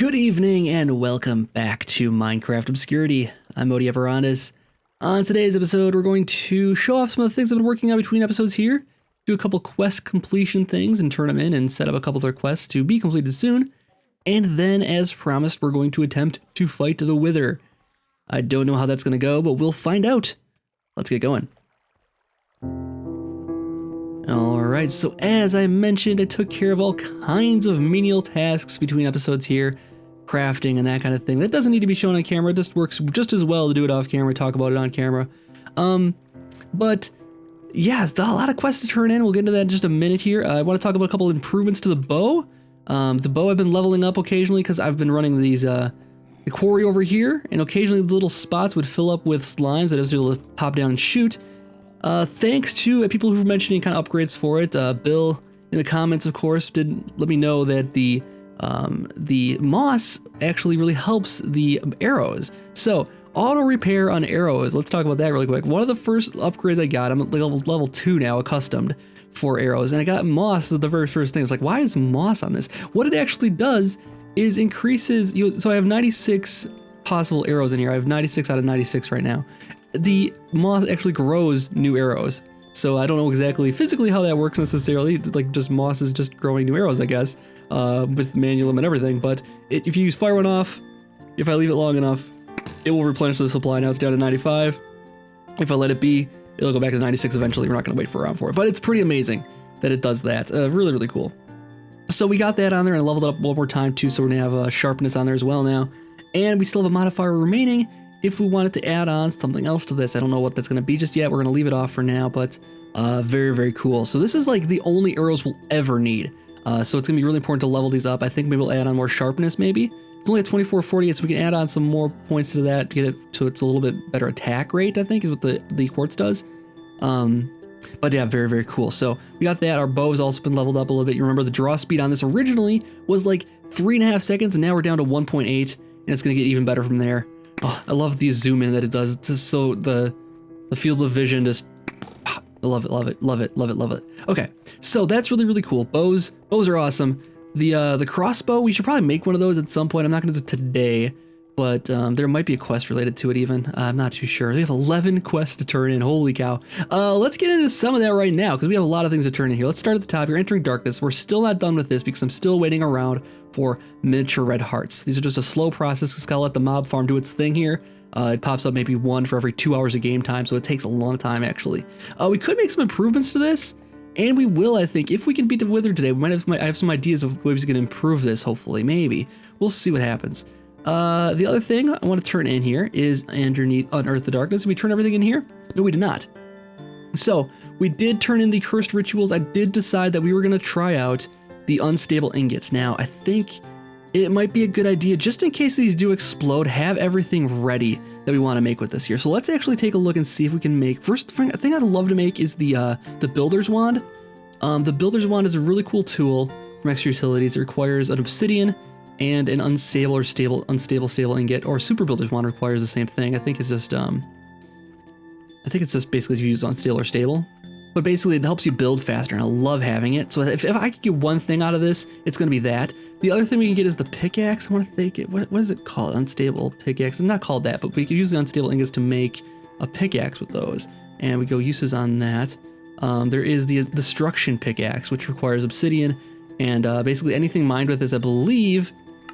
Good evening and welcome back to Minecraft Obscurity. I'm Modi Eperandis. On today's episode, we're going to show off some of the things I've been working on between episodes here, do a couple quest completion things and turn them in and set up a couple of their quests to be completed soon. And then, as promised, we're going to attempt to fight the Wither. I don't know how that's going to go, but we'll find out. Let's get going. Alright, so as I mentioned, I took care of all kinds of menial tasks between episodes here, crafting and that kind of thing. That doesn't need to be shown on camera, it just works just as well to do it off camera, talk about it on camera. But yeah, it's a lot of quests to turn in. We'll get into that in just a minute here. I want to talk about a couple of improvements to the bow. The bow I've been leveling up occasionally because I've been running these the quarry over here, and occasionally the little spots would fill up with slimes that I was able to pop down and shoot. Thanks to people who were mentioning kind of upgrades for it. Bill in the comments, of course, did let me know that the moss actually really helps the arrows. So auto repair on arrows. Let's talk about that really quick. One of the first upgrades I got, I'm at level 2 now, accustomed for arrows, and I got moss as the very first thing. It's like, why is moss on this? What it actually does is increases. So I have 96 possible arrows in here. I have 96 out of 96 right now. The moss actually grows new arrows, so I don't know exactly physically how that works necessarily. Like, just moss is just growing new arrows, I guess, with manualum and everything. But if you use fire one off, if I leave it long enough, it will replenish the supply. Now it's down to 95. If I let it be, it'll go back to 96 eventually. We're not going to wait for around for it, but it's pretty amazing that it does that. Really, really cool. So we got that on there and leveled it up one more time too, so we're going to have sharpness on there as well now. And we still have a modifier remaining if we wanted to add on something else to this. I don't know what that's going to be just yet. We're going to leave it off for now, but very, very cool. So this is like the only arrows we'll ever need. So it's going to be really important to level these up. I think maybe we'll add on more sharpness maybe. It's only at 2448, so we can add on some more points to that to get it to its a little bit better attack rate, I think, is what the quartz does. But yeah, very, very cool. So we got that. Our bow has also been leveled up a little bit. You remember the draw speed on this originally was like 3.5 seconds, and now we're down to 1.8, and it's going to get even better from there. Oh, I love the zoom in that it does. It's just so the field of vision just, I love it, love it, love it, love it, love it. Okay, so that's really, really cool. Bows are awesome. The crossbow, we should probably make one of those at some point. I'm not gonna do it today, but there might be a quest related to it even. I'm not too sure. They have 11 quests to turn in, holy cow. Let's get into some of that right now, because we have a lot of things to turn in here. Let's start at the top. You're entering darkness. We're still not done with this because I'm still waiting around for miniature red hearts. These are just a slow process. Just gotta let the mob farm do its thing here. It pops up maybe one for every 2 hours of game time, so it takes a long time actually. We could make some improvements to this, and we will, I think. If we can beat the Wither today, I have some ideas of ways we can improve this, hopefully, maybe. We'll see what happens. The other thing I want to turn in here is underneath Unearth the Darkness. Did we turn everything in here? No, we did not. So we did turn in the cursed rituals. I did decide that we were going to try out the unstable ingots. Now, I think it might be a good idea, just in case these do explode, have everything ready that we want to make with this here. So let's actually take a look and see if we can make. First thing I'd love to make is the Builder's Wand. The Builder's Wand is a really cool tool from extra utilities. It requires an obsidian and an unstable or stable ingot, or Super Builder's Wand requires the same thing. I think it's just basically to use unstable or stable. But basically it helps you build faster, and I love having it. So if I could get one thing out of this, it's going to be that. The other thing we can get is the pickaxe. I want to think, what is it called? Unstable pickaxe. It's not called that, but we can use the unstable ingots to make a pickaxe with those. And we go uses on that. There is the destruction pickaxe, which requires obsidian, and basically anything mined with this, I believe,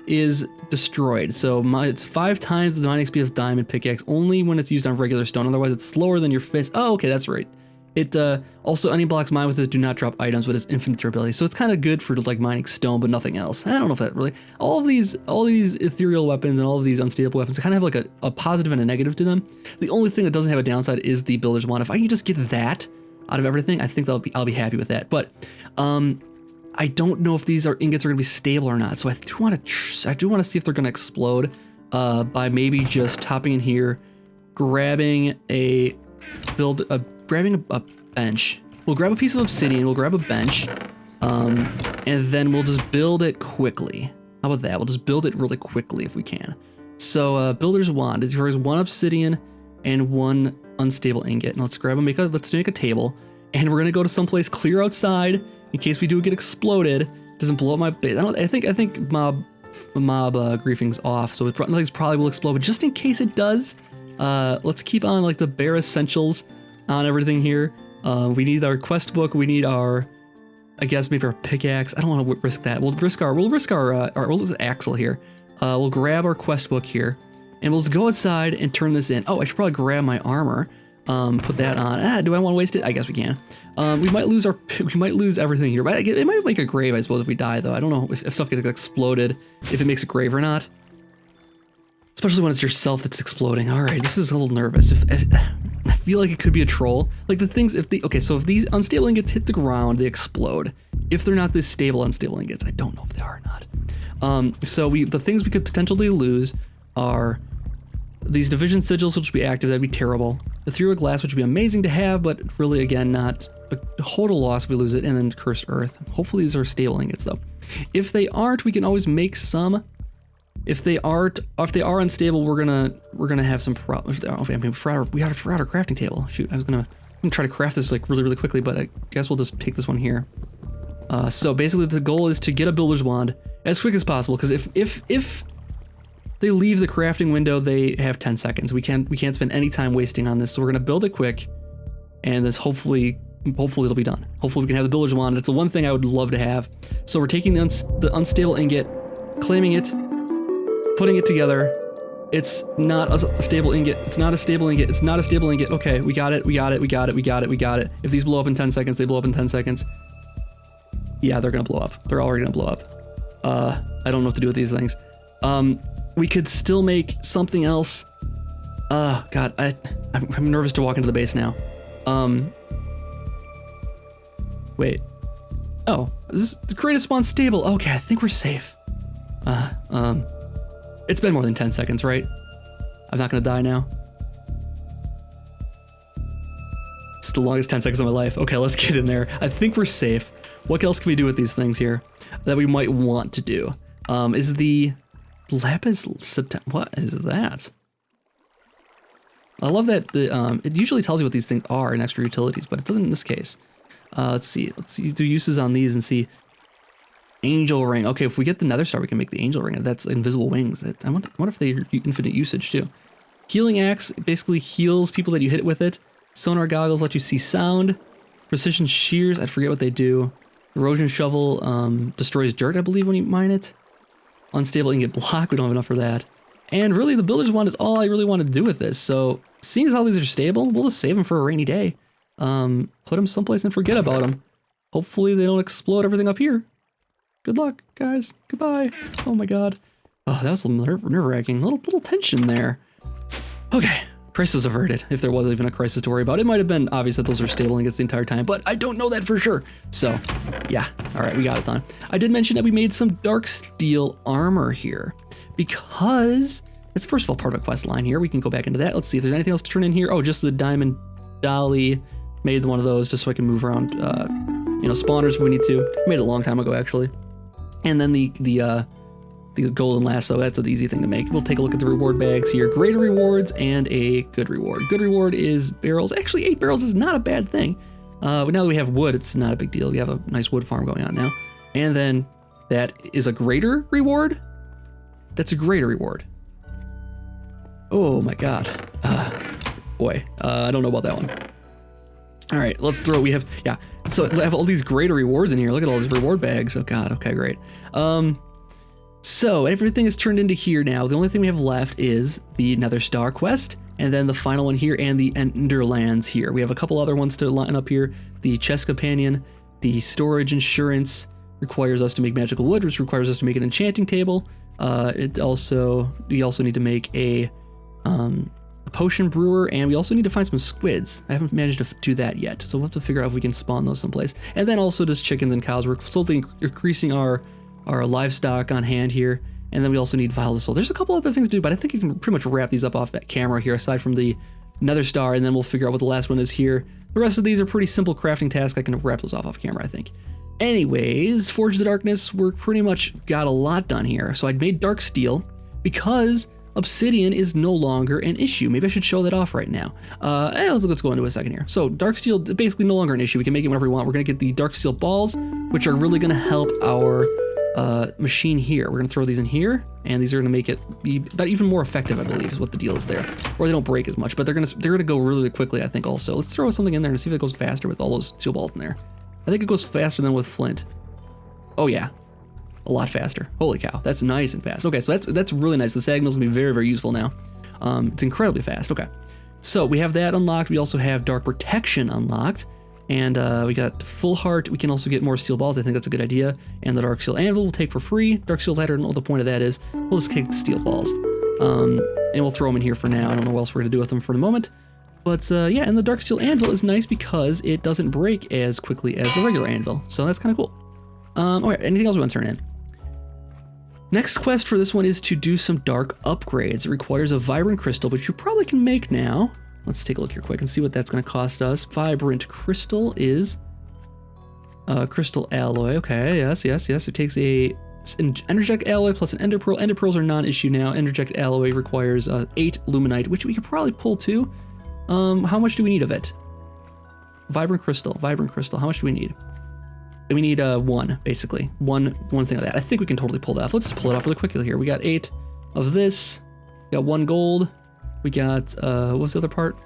is destroyed. So it's 5 times the mining speed of diamond pickaxe, only when it's used on regular stone. Otherwise, it's slower than your fist. Oh, okay, that's right. It also, any blocks mined with this do not drop items, but it's infinite durability. So it's kind of good for like mining stone, but nothing else. I don't know if that really. All these ethereal weapons and all of these unstable weapons kind of have like a positive and a negative to them. The only thing that doesn't have a downside is the Builder's Wand. If I can just get that out of everything, I think I'll be happy with that. But I don't know if these ingots are going to be stable or not. So I do want to see if they're going to explode by maybe just hopping in here, grabbing a bench. We'll grab a piece of obsidian, we'll grab a bench, and then we'll just build it quickly. How about that? We'll just build it really quickly if we can. So Builder's Wand, it requires 1 obsidian and 1 unstable ingot. And let's grab let's make a table, and we're gonna go to someplace clear outside in case we do get exploded. Doesn't blow up my base. I think mob mob griefings off, so things probably will explode, but just in case it does, let's keep on like the bare essentials on everything here. We need our quest book, we need our, I guess maybe our pickaxe. I don't want to risk that. We'll risk our axle here. We'll grab our quest book here, and we'll just go outside and turn this in. Oh, I should probably grab my armor, put that on. Do I want to waste it? I guess we can. We might lose everything here, but it might make a grave, I suppose, if we die, though. I don't know if stuff gets exploded, if it makes a grave or not. Especially when it's yourself that's exploding. All right, this is a little nervous. I feel like it could be a troll. Like the things, if these unstable ingots hit the ground, they explode. If they're not this stable unstable ingots, I don't know if they are or not. So the things we could potentially lose are these division sigils, which would be active, that'd be terrible. The ethereal glass, which would be amazing to have, but really, again, not a total loss if we lose it, and then cursed earth. Hopefully these are stable ingots, though. If they aren't, we can always make some. If they are unstable, we're gonna have some problems. We gotta fry our crafting table. Shoot, I'm gonna try to craft this like really quickly, but I guess we'll just take this one here. So basically, the goal is to get a builder's wand as quick as possible, because if they leave the crafting window, they have 10 seconds. We can't spend any time wasting on this, so we're gonna build it quick, and this hopefully it'll be done. Hopefully we can have the builder's wand. That's the one thing I would love to have. So we're taking the unstable ingot, claiming it, putting it together. It's not a stable ingot. It's not a stable ingot. It's not a stable ingot. Okay, we got it. If these blow up in 10 seconds, they blow up in 10 seconds. Yeah, they're gonna blow up. They're already gonna blow up. I don't know what to do with these things. We could still make something else. God, I'm nervous to walk into the base now. Wait. Oh, this is the creative spawn stable. Okay, I think we're safe. It's been more than 10 seconds, right? I'm not gonna die now. It's the longest 10 seconds of my life. Okay, let's get in there. I think we're safe. What else can we do with these things here that we might want to do? Is the lapis septem? What is that? I love that it usually tells you what these things are in extra utilities, but it doesn't in this case. Let's see. Do uses on these and see. Angel ring. Okay, if we get the nether star, we can make the angel ring. That's invisible wings. I wonder if they are infinite usage too. Healing axe basically heals people that you hit with it. Sonar goggles let you see sound. Precision shears, I forget what they do. Erosion shovel destroys dirt, I believe, when you mine it. Unstable ingot block, we don't have enough for that. And really, the builder's wand is all I really want to do with this. So, seeing as how these are stable, we'll just save them for a rainy day. Put them someplace and forget about them. Hopefully they don't explode everything up here. Good luck, guys. Goodbye. Oh my god. Oh, that was a little nerve-wracking. Little tension there. Okay. Crisis averted, if there was even a crisis to worry about. It might have been obvious that those are stable ingots the entire time, but I don't know that for sure. So, yeah. Alright, we got it done. I did mention that we made some dark steel armor here, because it's first of all part of a quest line here. We can go back into that. Let's see if there's anything else to turn in here. Oh, just the diamond dolly. Made one of those just so I can move around, spawners if we need to. Made it a long time ago, actually. And then the golden lasso, that's an easy thing to make. We'll take a look at the reward bags here. Greater rewards and a good reward. Good reward is barrels. Actually, 8 barrels is not a bad thing. But now that we have wood, it's not a big deal. We have a nice wood farm going on now. And then that is a greater reward. That's a greater reward. Oh my god. Boy, I don't know about that one. All right, let's throw, so I have all these greater rewards in here. Look at all these reward bags. Oh god, okay, great. So everything is turned into here now. The only thing we have left is the Nether Star quest, and then the final one here, and the Enderlands here. We have a couple other ones to line up here. The chest companion, the storage insurance requires us to make magical wood, which requires us to make an enchanting table. We also need to make a potion brewer, and we also need to find some squids. I haven't managed to do that yet, so we'll have to figure out if we can spawn those someplace. And then also just chickens and cows. We're slowly increasing our livestock on hand here, and then we also need vials of soul. There's a couple other things to do, but I think you can pretty much wrap these up off that camera here, aside from the Nether Star, and then we'll figure out what the last one is here. The rest of these are pretty simple crafting tasks. I can wrap those off camera, I think. Anyways, Forge the Darkness, we're pretty much got a lot done here. So I'd made dark steel because obsidian is no longer an issue. Maybe I should show that off right now. Let's go into a second here. So dark steel basically no longer an issue. We can make it whenever we want. We're gonna get the dark steel balls, which are really gonna help our machine here. We're gonna throw these in here, and these are gonna make it be even more effective, I believe, is what the deal is there. Or they don't break as much, but they're gonna go really quickly, I think. Also, let's throw something in there and see if it goes faster with all those steel balls in there. I think it goes faster than with flint. Oh yeah, a lot faster. Holy cow, that's nice and fast. Okay, so that's really nice. The sag mill's gonna be very, very useful now. It's incredibly fast. Okay, so we have that unlocked. We also have dark protection unlocked. And we got full heart. We can also get more steel balls. I think that's a good idea. And the dark steel anvil we'll take for free. Dark steel ladder, I don't know what the point of that is. We'll just take the steel balls. And we'll throw them in here for now. I don't know what else we're gonna do with them for the moment. But yeah, and the dark steel anvil is nice because it doesn't break as quickly as the regular anvil. So that's kind of cool. Okay, anything else we want to turn in? Next quest for this one is to do some dark upgrades. It requires a vibrant crystal, which you probably can make now. Let's take a look here quick and see what that's going to cost us. Vibrant crystal is crystal alloy. Okay, yes. It takes a energetic alloy plus an ender pearl. Ender pearls are non-issue now. Energetic alloy requires 8 luminite, which we could probably pull too. How much do we need of it? Vibrant crystal. How much do we need? We need 1, basically. One thing of that. I think we can totally pull that off. Let's just pull it off really quickly here. We got 8 of this. We got 1 gold. We got, what was the other part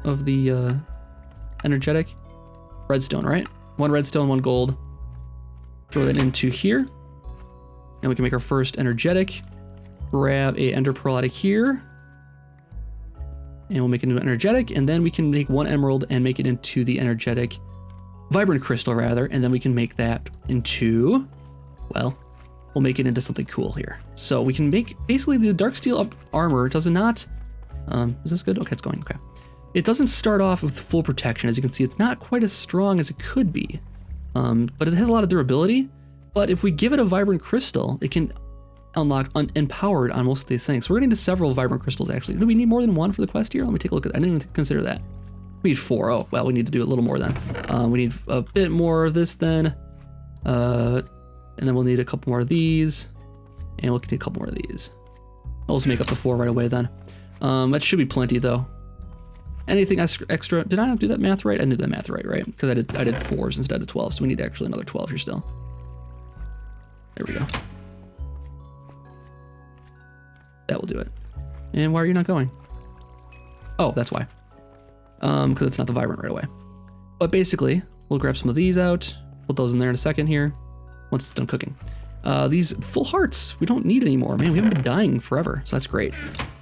of the energetic? Redstone, right? 1 redstone, 1 gold. Throw that into here. And we can make our first energetic. Grab a ender pearl out of here. And we'll make it into an energetic. And then we can make 1 emerald and make it into the energetic, vibrant crystal rather. And then we can make that into, well, we'll make it into something cool here. So we can make basically the dark steel armor does not, is this good? Okay, it's going, okay. It doesn't start off with full protection. As you can see, it's not quite as strong as it could be, but it has a lot of durability. But if we give it a vibrant crystal, it can unlock empowered on most of these things. So we're getting to several vibrant crystals actually. Do we need more than 1 for the quest here? Let me take a look at that. I didn't even consider that. We need 4. Oh, well, we need to do a little more then. We need a bit more of this then. And then we'll need a couple more of these. And we'll need a couple more of these. I'll just make up the 4 right away then. That should be plenty though. Anything extra? Did I not do that math right? I did that math right? Because I did 4s instead of 12. So we need actually another 12 here still. There we go. That will do it. And why are you not going? Oh, that's why. Because it's not the vibrant right away. But basically, we'll grab some of these out. Put those in there in a second here. Once it's done cooking. These full hearts, we don't need anymore. Man, we haven't been dying forever, so that's great.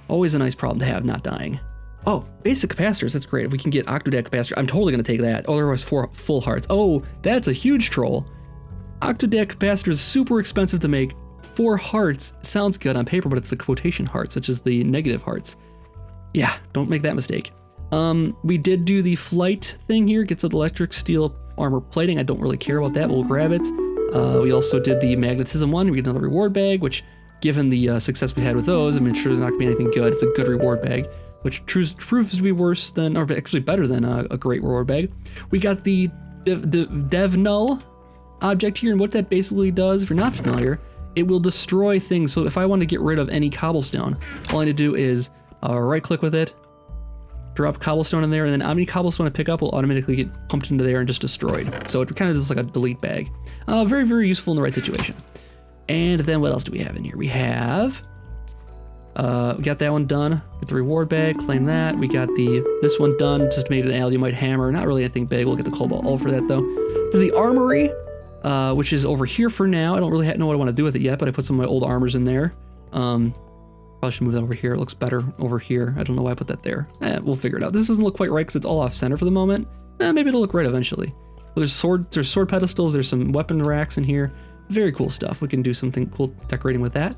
Always a nice problem to have, not dying. Oh, basic capacitors, that's great. If we can get octodec capacitor, I'm totally gonna take that. Oh, there was 4 full hearts. Oh, that's a huge troll. Octodec capacitor is super expensive to make. 4 hearts sounds good on paper, but it's the quotation hearts, such as the negative hearts. Yeah, don't make that mistake. We did do the flight thing here, gets an electric steel armor plating. I don't really care about that, but we'll grab it. We also did the magnetism one. We get another reward bag, which given the success we had with those, I'm sure there's not gonna be anything good. It's a good reward bag, which proves to be worse than, or actually better than a great reward bag. We got the dev null object here, and what that basically does, if you're not familiar, it will destroy things. So if I want to get rid of any cobblestone, all I need to do is right click with it, drop cobblestone in there, and then any cobblestone I pick up will automatically get pumped into there and just destroyed. So it kind of just like a delete bag. Very, very useful in the right situation. And then what else do we have in here? We have, we got that one done. Get the reward bag, claim that. We got this one done, just made an alumite hammer. Not really anything big. We'll get the cobalt all for that though. The armory, which is over here for now. I don't really know what I want to do with it yet, but I put some of my old armors in there. Probably should move that over here. It looks better over here. I don't know why I put that there. We'll figure it out. This doesn't look quite right because it's all off center for the moment. Maybe it'll look right eventually. Well, there's sword pedestals. There's some weapon racks in here. Very cool stuff. We can do something cool decorating with that.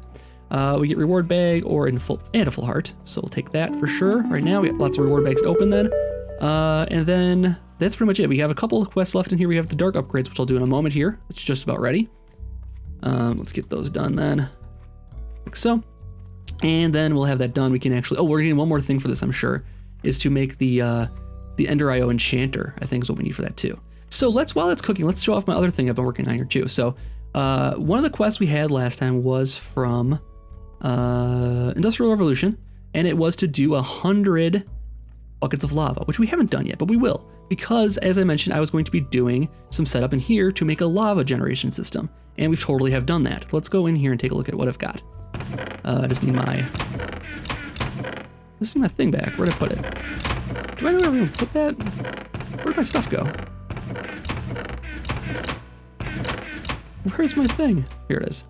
We get reward bag or a full heart. So we'll take that for sure. Right now we got lots of reward bags to open then. And then that's pretty much it. We have a couple of quests left in here. We have the dark upgrades, which I'll do in a moment here. It's just about ready. Let's get those done then. Like so. And then we'll have that done. We can actually, we're getting one more thing for this, I'm sure, is to make the Ender IO enchanter, I think is what we need for that too. So while that's cooking, let's show off my other thing I've been working on here too. So one of the quests we had last time was from Industrial Revolution, and it was to do 100 buckets of lava, which we haven't done yet, but we will. Because, as I mentioned, I was going to be doing some setup in here to make a lava generation system. And we totally have done that. Let's go in here and take a look at what I've got. I just need my thing back. Where'd I put it? Do I know where I'm gonna put that? Where'd my stuff go? Where's my thing? Here it is.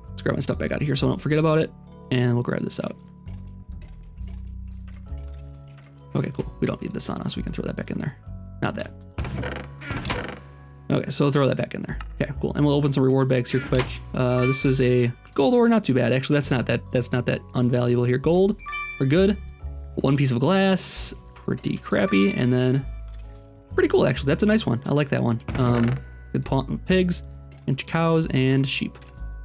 Let's grab my stuff back out of here so I don't forget about it. And we'll grab this out. Okay, cool. We don't need this on us. We can throw that back in there. Not that. Okay, so we'll throw that back in there. Okay, cool. And we'll open some reward bags here quick. This is a gold ore, not too bad. Actually, that's not that unvaluable here. Gold, we're good. One piece of glass, pretty crappy. And then pretty cool, actually. That's a nice one. I like that one. Good pigs and cows and sheep.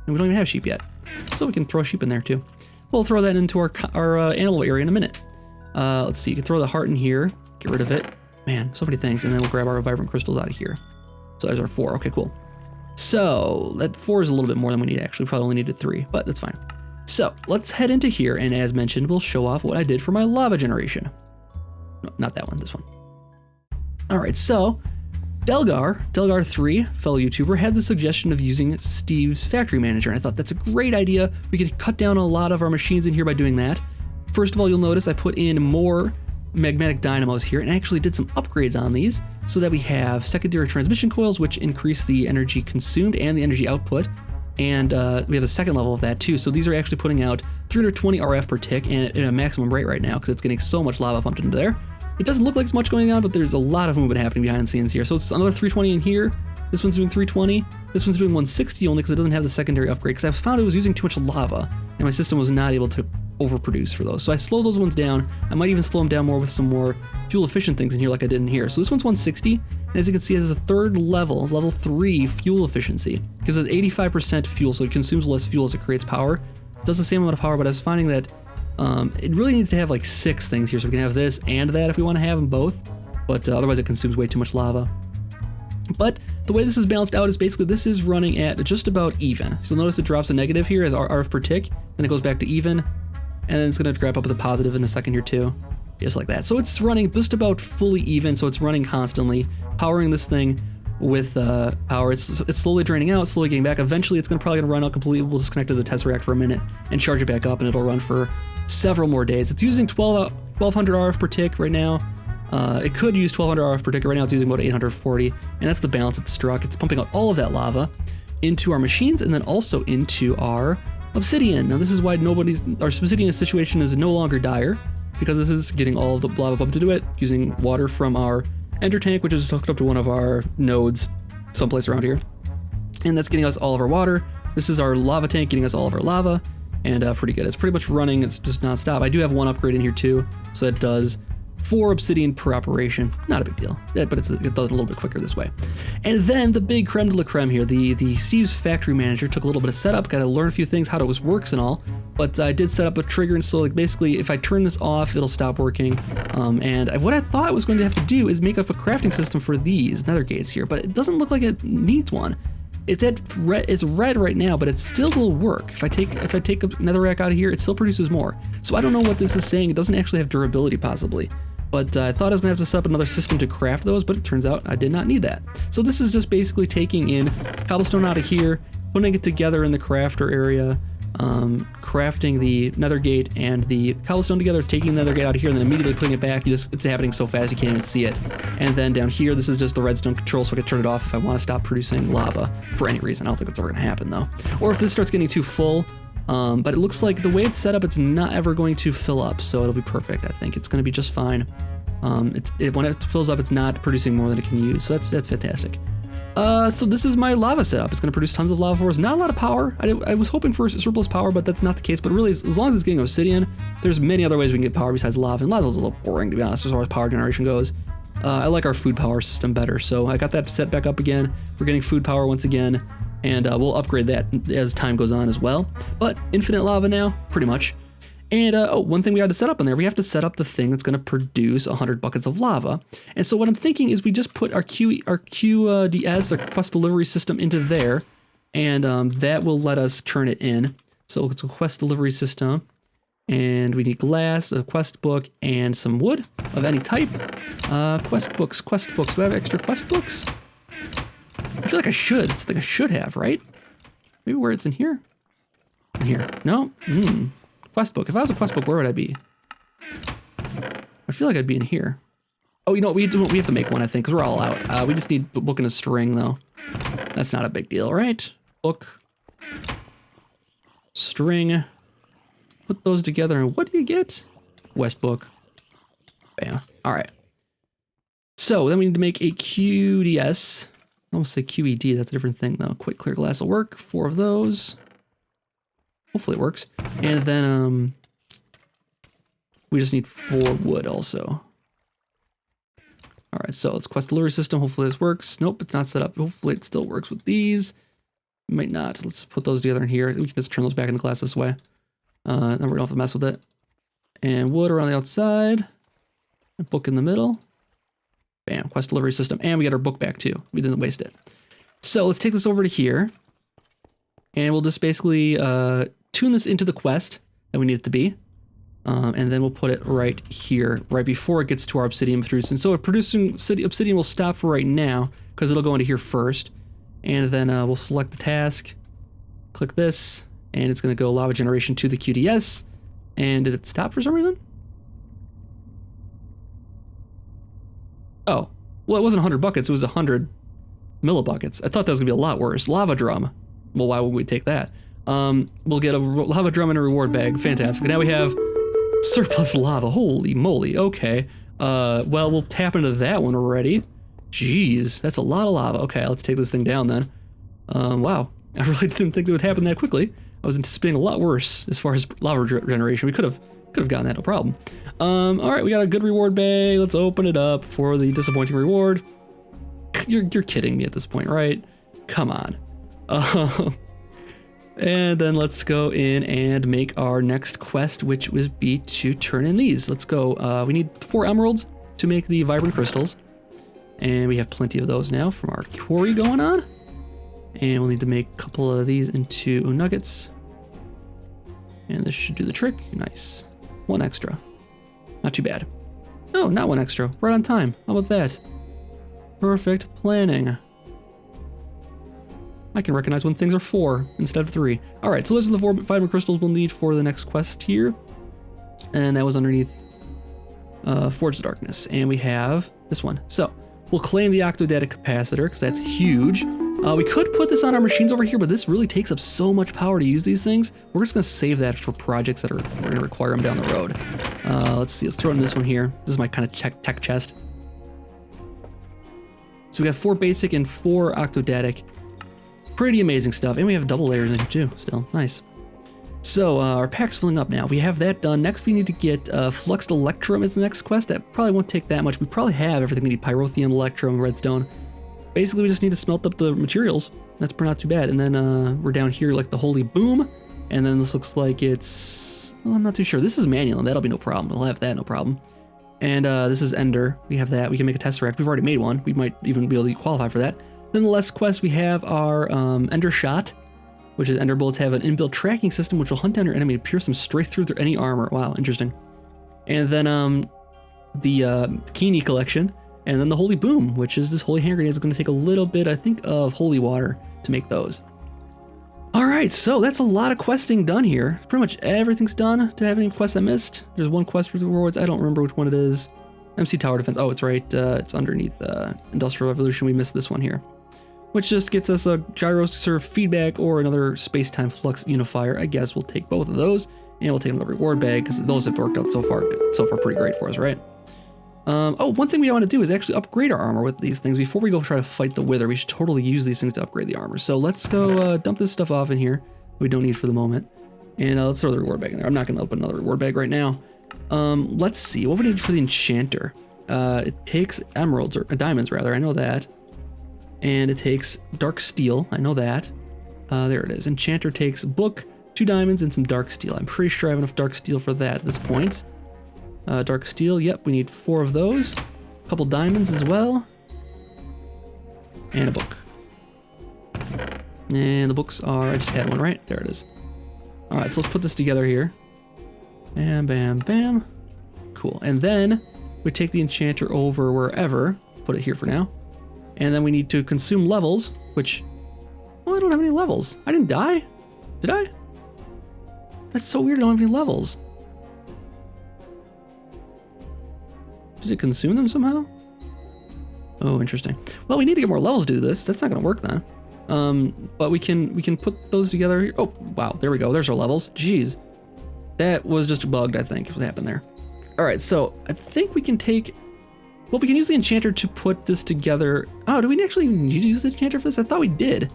And we don't even have sheep yet. So we can throw sheep in there too. We'll throw that into our animal area in a minute. Let's see, you can throw the heart in here, get rid of it. Man, so many things. And then we'll grab our vibrant crystals out of here. So there's our 4. Okay, cool. So that 4 is a little bit more than we need, actually. Probably only needed 3, but that's fine. So let's head into here. And as mentioned, we'll show off what I did for my lava generation. No, not that one, this one. All right, so Delgar3, fellow YouTuber, had the suggestion of using Steve's factory manager. And I thought that's a great idea. We could cut down a lot of our machines in here by doing that. First of all, you'll notice I put in more magnetic dynamos here and actually did some upgrades on these so that we have secondary transmission coils, which increase the energy consumed and the energy output. And we have a second level of that too. So these are actually putting out 320 RF per tick and at a maximum rate right now because it's getting so much lava pumped into there. It doesn't look like there's much going on, but there's a lot of movement happening behind the scenes here. So it's another 320 in here. This one's doing 320. This one's doing 160 only because it doesn't have the secondary upgrade because I found it was using too much lava and my system was not able to overproduce for those. So I slowed those ones down. I might even slow them down more with some more fuel efficient things in here like I did in here. So this one's 160. And as you can see, it has a third level, level 3 fuel efficiency. Because it's 85% fuel, so it consumes less fuel as it creates power. It does the same amount of power, but I was finding that it really needs to have like 6 things here. So we can have this and that if we want to have them both. But otherwise it consumes way too much lava. But the way this is balanced out is basically this is running at just about even. So you'll notice it drops a negative here as RF per tick. Then it goes back to even. And then it's going to grab up with a positive in a second here too. Just like that. So it's running just about fully even. So it's running constantly, powering this thing with power. It's slowly draining out, slowly getting back. Eventually it's probably going to run out completely. We'll disconnect to the Tesseract for a minute and charge it back up and it'll run for several more days. It's using 1200 RF per tick right now. It could use 1200 RF per tick. Right now it's using about 840. And that's the balance it's struck. It's pumping out all of that lava into our machines and then also into our obsidian. Now this is why our obsidian situation is no longer dire, because this is getting all of the lava pumped into it using water from our ender tank, which is hooked up to one of our nodes someplace around here. And that's getting us all of our water. This is our lava tank getting us all of our lava, and pretty good. It's pretty much running, it's just nonstop. I do have one upgrade in here too, so it does 4 obsidian per operation. Not a big deal, but it does it a little bit quicker this way. And then the big creme de la creme here, the Steve's factory manager took a little bit of setup, got to learn a few things, how it works and all, but I did set up a trigger, and so like basically if I turn this off, it'll stop working. And what I thought I was going to have to do is make up a crafting system for these nether gates here, but it doesn't look like it needs one. It's red right now, but it still will work. If I take a netherrack out of here, it still produces more. So I don't know what this is saying. It doesn't actually have durability possibly. But I thought I was gonna have to set up another system to craft those, but it turns out I did not need that. So this is just basically taking in cobblestone out of here, putting it together in the crafter area, crafting the nether gate and the cobblestone together. It's taking the nether gate out of here and then immediately putting it back. It's happening so fast you can't even see it. And then down here, this is just the redstone control, so I can turn it off if I want to stop producing lava for any reason. I don't think that's ever gonna happen though. Or if this starts getting too full. But it looks like the way it's set up, it's not ever going to fill up, so it'll be perfect. I think it's going to be just fine. When it fills up, it's not producing more than it can use, so that's fantastic. So this is my lava setup. It's going to produce tons of lava for us. Not a lot of power. I was hoping for surplus power, but that's not the case. But really, as long as it's getting obsidian, there's many other ways we can get power besides lava. And lava is a little boring, to be honest, as far as power generation goes. I like our food power system better, so I got that set back up again. We're getting food power once again. And we'll upgrade that as time goes on as well. But infinite lava now, pretty much. And one thing we had to set up in there, we have to set up the thing that's going to produce 100 buckets of lava. And so what I'm thinking is we just put our QDS, our quest delivery system, into there, and that will let us turn it in. So it's a quest delivery system. And we need glass, a quest book, and some wood of any type. Quest books. Do I have extra quest books? I feel like I should. It's like I should have, right? Maybe where it's in here? In here. No? Quest book. If I was a quest book, where would I be? I feel like I'd be in here. Oh, you know what? We have to make one, I think, because we're all out. We just need a book and a string, though. That's not a big deal, right? Book. String. Put those together, and what do you get? West book. Bam. All right. So then we need to make a QDS. I almost say QED. That's a different thing, though. Quick clear glass will work. 4 of those. Hopefully it works. And then we just need 4 wood also. All right, so it's quest delivery system. Hopefully this works. Nope, it's not set up. Hopefully it still works with these. It might not. Let's put those together in here. We can just turn those back into glass this way. Then we don't have to mess with it. And wood around the outside. A book in the middle. Bam, quest delivery system. And we got our book back too. We didn't waste it. So let's take this over to here. And we'll just basically tune this into the quest that we need it to be. And then we'll put it right here, right before it gets to our obsidian producing. So producing obsidian will stop for right now, because it'll go into here first. And then we'll select the task, click this, and it's going to go lava generation to the QDS. And did it stop for some reason? Oh, well, it wasn't 100 buckets, it was 100 millibuckets. I thought that was going to be a lot worse. Lava drum. Well, why would we take that? We'll get a lava drum and a reward bag. Fantastic. Now we have surplus lava. Holy moly. Okay. Well, we'll tap into that one already. Jeez, that's a lot of lava. Okay, let's take this thing down then. Wow. I really didn't think it would happen that quickly. I was anticipating a lot worse as far as lava generation. We could have gotten that, no problem. All right, we got a good reward bag. Let's open it up for the disappointing reward. You're kidding me at this point, right? Come on. And then let's go in and make our next quest, which would be to turn in these. Let's go. We need 4 emeralds to make the vibrant crystals. And we have plenty of those now from our quarry going on. And we'll need to make a couple of these into nuggets. And this should do the trick. Nice. 1 extra. Not too bad. No, not 1 extra. Right on time. How about that? Perfect planning. I can recognize when things are 4 instead of 3. All right, so those are the 4 vibrant crystals we'll need for the next quest here. And that was underneath Forge of Darkness. And we have this one. So we'll claim the octodadic capacitor because that's huge. We could put this on our machines over here, but this really takes up so much power to use these things. We're just gonna save that for projects that are gonna require them down the road. Let's see, let's throw in this one here. This is my kind of tech chest. So we have 4 basic and 4 octodadic. Pretty amazing stuff. And we have double layers in here too, still. Nice. So our pack's filling up now. We have that done. Next we need to get Fluxed Electrum as the next quest. That probably won't take that much. We probably have everything we need. Pyrotheum, Electrum, Redstone. Basically we just need to smelt up the materials. That's not too bad. And then we're down here like the Holy Boom. And then this looks like it's... well, I'm not too sure. This is manual and that'll be no problem. We'll have that, no problem. And this is Ender. We have that. We can make a Tesseract. We've already made one. We might even be able to qualify for that. Then the last quest, we have our Ender Shot, which is Ender Bullets have an inbuilt tracking system which will hunt down your enemy to pierce them straight through their any armor. Wow, interesting. And then the Bikini Collection, and then the Holy Boom, which is this Holy Hand Grenade. It's going to take a little bit, I think, of holy water to make those. All right, so that's a lot of questing done here. Pretty much everything's done. Did I have any quests I missed? There's 1 quest with rewards. I don't remember which one it is. MC Tower Defense. Oh, it's right. It's underneath Industrial Revolution. We missed this one here, which just gets us a gyro serve feedback or another space-time flux unifier. I guess we'll take both of those, and we'll take another reward bag because those have worked out so far pretty great for us, right? Oh, one thing we want to do is actually upgrade our armor with these things. Before we go try to fight the Wither, we should totally use these things to upgrade the armor. So let's go dump this stuff off in here we don't need for the moment, and let's throw the reward bag in there. I'm not going to open another reward bag right now. Let's see what we need for the enchanter. It takes emeralds or diamonds rather. I know that. And it takes dark steel. I know that. There it is. Enchanter takes book, 2 diamonds, and some dark steel. I'm pretty sure I have enough dark steel for that at this point. Dark steel. Yep, we need 4 of those. A couple diamonds as well. And a book. And the books are, I just had one, right? There it is. All right, so let's put this together here. Bam, bam, bam. Cool. And then we take the enchanter over wherever. Put it here for now. And then we need to consume levels, which... Well, I don't have any levels. I didn't die. Did I? That's so weird. I don't have any levels. Did it consume them somehow? Oh, interesting. Well, we need to get more levels to do this. That's not going to work then. But we can put those together here. Oh, wow. There we go. There's our levels. Jeez. That was just bugged, I think, what happened there. All right, so I think we can take... Well, we can use the enchanter to put this together. Oh, do we actually need to use the enchanter for this? I thought we did.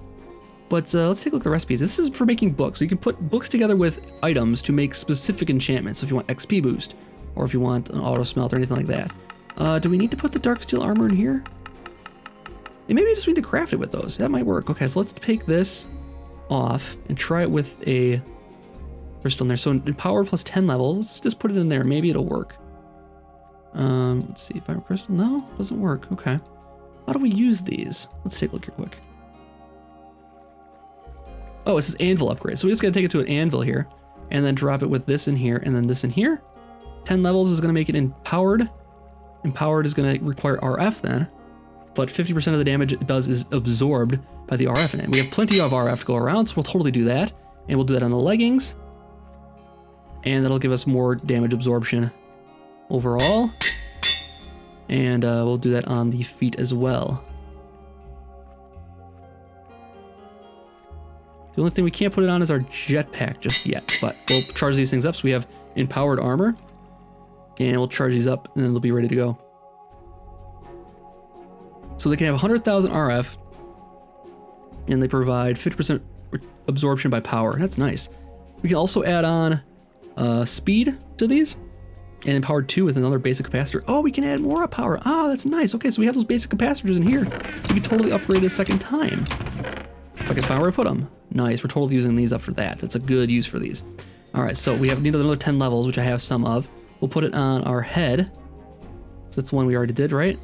But let's take a look at the recipes. This is for making books. So you can put books together with items to make specific enchantments. So if you want XP boost, or if you want an auto smelt or anything like that. Do we need to put the dark steel armor in here? And maybe we just need to craft it with those. That might work. Okay, so let's take this off and try it with a crystal in there. So in power plus 10 levels, let's just put it in there. Maybe it'll work. Let's see, fiber crystal. No, doesn't work. Okay. How do we use these? Let's take a look here quick. Oh, it says anvil upgrade. So we just gotta take it to an anvil here and then drop it with this in here and then this in here. 10 levels is gonna make it empowered. Empowered is gonna require RF then, but 50% of the damage it does is absorbed by the RF in it. We have plenty of RF to go around, so we'll totally do that. And we'll do that on the leggings. And that'll give us more damage absorption overall. And we'll do that on the feet as well. The only thing we can't put it on is our jetpack just yet, but we'll charge these things up so we have empowered armor. And we'll charge these up and then they'll be ready to go. So they can have 100,000 RF and they provide 50% absorption by power. That's nice. We can also add on speed to these and empowered 2 with another basic capacitor. Oh, we can add more power. Ah, that's nice. Okay, so we have those basic capacitors in here. We can totally upgrade a second time. If I can find where I put them. Nice, we're totally using these up for that. That's a good use for these. All right, so we need another 10 levels, which I have some of. We'll put it on our head. So that's the one we already did, right?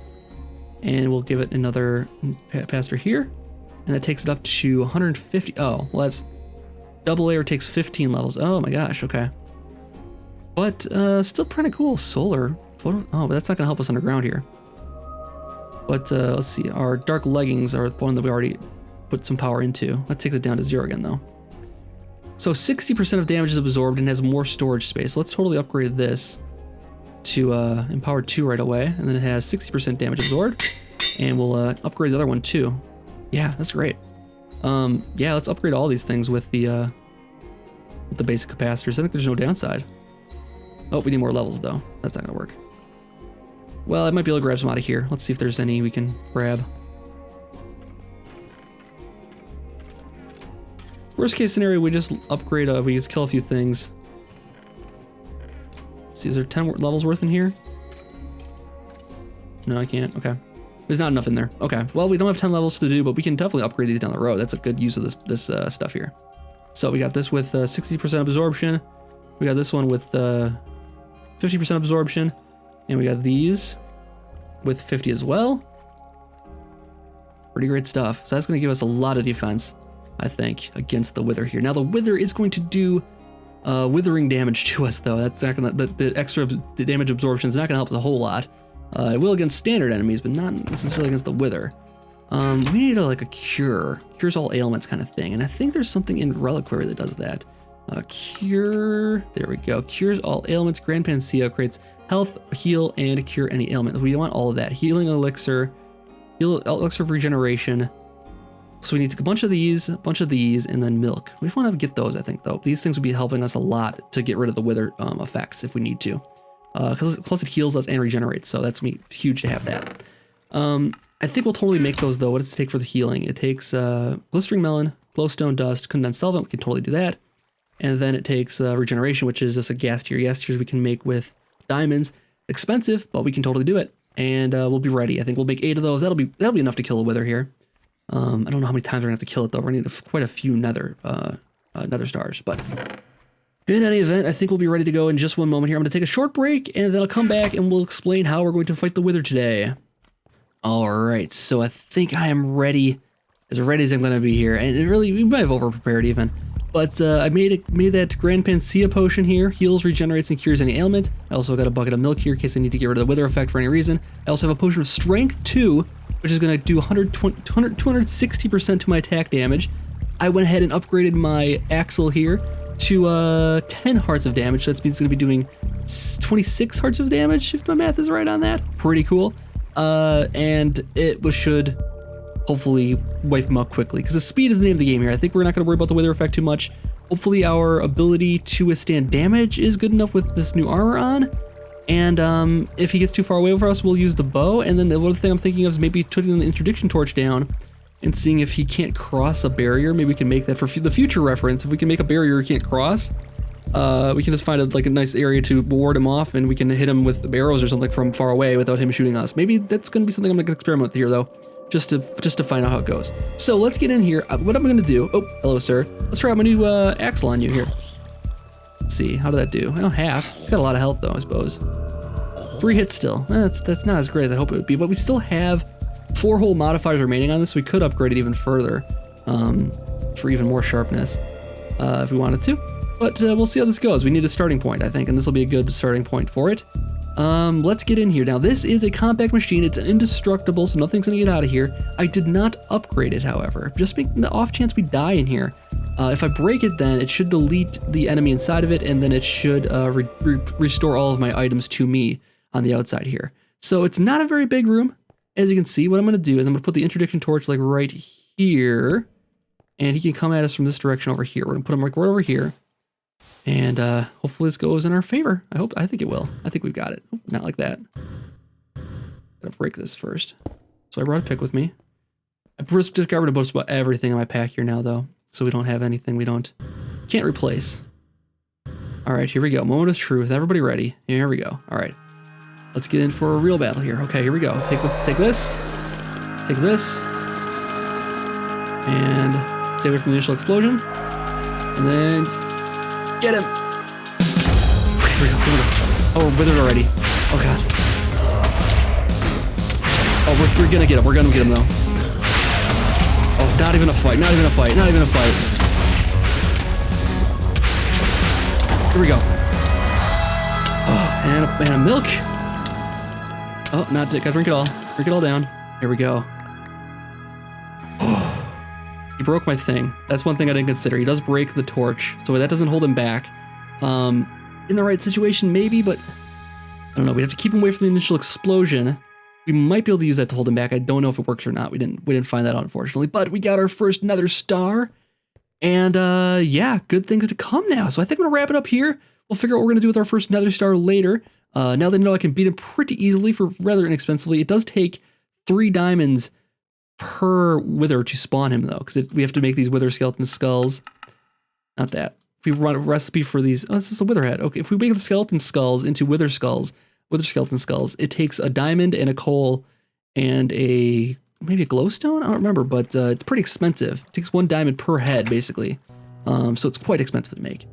And we'll give it another capacitor here. And that takes it up to 150. Oh, well, that's double layer takes 15 levels. Oh my gosh, okay. But still pretty cool. Solar photo. Oh, but that's not gonna help us underground here. But let's see, our dark leggings are the one that we already put some power into. That takes it down to 0 again though. So 60% of damage is absorbed and has more storage space. Let's totally upgrade this to empowered 2 right away. And then it has 60% damage absorbed. And we'll upgrade the other one too. Yeah, that's great. Yeah, let's upgrade all these things with the basic capacitors. I think there's no downside. Oh, we need more levels though. That's not gonna work. Well, I might be able to grab some out of here. Let's see if there's any we can grab. Worst case scenario, we just upgrade, we just kill a few things. Let's see, is there 10 levels worth in here? No, I can't, okay. There's not enough in there. Okay, well, we don't have 10 levels to do, but we can definitely upgrade these down the road. That's a good use of this stuff here. So we got this with 60% absorption. We got this one with 50% absorption. And we got these with 50 as well. Pretty great stuff. So that's gonna give us a lot of defense, I think, against the wither here. Now the wither is going to do withering damage to us though. That's not gonna, the extra damage absorption is not gonna help us a whole lot. It will against standard enemies, but not necessarily against the wither. We need like a cure. Cures all ailments kind of thing. And I think there's something in Reliquary that does that. Cure, there we go. Cures all ailments. Grand Panacea creates health, heal, and cure any ailment. We want all of that. Healing elixir, elixir of regeneration. So we need a bunch of these, and then milk. We just want to get those, I think, though. These things would be helping us a lot to get rid of the wither effects if we need to. Plus it heals us and regenerates, so that's huge to have that. I think we'll totally make those, though. What does it take for the healing? It takes glistering melon, glowstone dust, condensed solvent. We can totally do that. And then it takes regeneration, which is just a gas tier. Gas tiers we can make with diamonds. Expensive, but we can totally do it. And we'll be ready. I think we'll make 8 of those. That'll be enough to kill a wither here. I don't know how many times we're gonna have to kill it though. We're gonna need quite a few nether stars. But in any event, I think we'll be ready to go in just one moment here. I'm gonna take a short break and then I'll come back and we'll explain how we're going to fight the wither today. All right, so I think I am ready as I'm gonna be here. And really, we might have over prepared even. But I made that Grand Panacea potion here. Heals, regenerates, and cures any ailment. I also got a bucket of milk here in case I need to get rid of the wither effect for any reason. I also have a potion of strength 2, which is going to do 260% to my attack damage. I went ahead and upgraded my axle here to 10 hearts of damage. So that means it's going to be doing 26 hearts of damage, if my math is right on that. Pretty cool. And it should hopefully wipe him out quickly, because the speed is the name of the game here. I think we're not going to worry about the wither effect too much. Hopefully our ability to withstand damage is good enough with this new armor on. And if he gets too far away from us, we'll use the bow. And then the other thing I'm thinking of is maybe putting the interdiction torch down and seeing if he can't cross a barrier. Maybe we can make that for the future reference. If we can make a barrier he can't cross, we can just find a nice area to ward him off, and we can hit him with arrows or something from far away without him shooting us. Maybe that's going to be something I'm going to experiment with here, though, just to find out how it goes. So let's get in here. What I'm going to do... Oh, hello, sir. Let's try out my new axle on you here. Let's see. How did that do? Oh, half. It's got a lot of health, though, I suppose. 3 hits still. That's not as great as I hope it would be, but we still have 4 whole modifiers remaining on this. We could upgrade it even further for even more sharpness if we wanted to. But we'll see how this goes. We need a starting point, I think, and this will be a good starting point for it. Let's get in here. Now, this is a compact machine. It's indestructible, so nothing's going to get out of here. I did not upgrade it, however, just making the off chance we die in here. If I break it, then it should delete the enemy inside of it, and then it should restore all of my items to me on the outside here. So it's not a very big room. As you can see, what I'm going to do is I'm going to put the interdiction torch like right here, and he can come at us from this direction over here. We're going to put him like right over here. And hopefully this goes in our favor. I think it will. I think we've got it. Oh, not like that. Gotta break this first. So I brought a pick with me. I just discovered about everything in my pack here now, though. So we don't have anything we can't replace. All right, here we go. Moment of truth. Everybody ready? Here we go. All right. Let's get in for a real battle here. Okay, here we go. Take this. Take this. And stay away from the initial explosion. And then... get him! Here we go. Oh, we're withered already. Oh, God. Oh, we're gonna get him. We're gonna get him, though. Oh, not even a fight. Not even a fight. Not even a fight. Here we go. Oh, and a milk. Oh, not it. Gotta drink it all. Drink it all down. Here we go. He broke my thing. That's one thing I didn't consider. He does break the torch, so that doesn't hold him back. In the right situation, maybe, but I don't know. We have to keep him away from the initial explosion. We might be able to use that to hold him back. I don't know if it works or not. We didn't find that out, unfortunately. But we got our first nether star, and yeah, good things to come now. So I think I'm gonna wrap it up here. We'll figure out what we're gonna do with our first nether star later. Now that I know I can beat him pretty easily for rather inexpensively. It does take 3 diamonds per wither to spawn him, though, because we have to make these wither skeleton skulls. Not that. If we run a recipe for these... oh, this is a wither head. Okay, if we make the skeleton skulls into wither skeleton skulls, it takes a diamond and a coal and maybe a glowstone? I don't remember, but it's pretty expensive. It takes 1 diamond per head, basically. So it's quite expensive to make.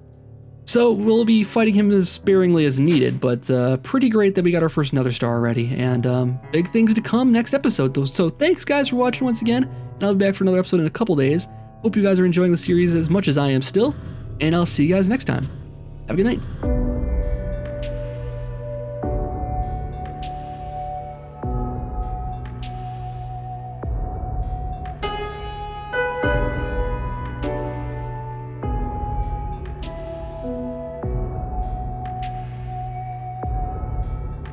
So we'll be fighting him as sparingly as needed, but pretty great that we got our first nether star already, and big things to come next episode. So thanks, guys, for watching once again, and I'll be back for another episode in a couple days. Hope you guys are enjoying the series as much as I am still, and I'll see you guys next time. Have a good night.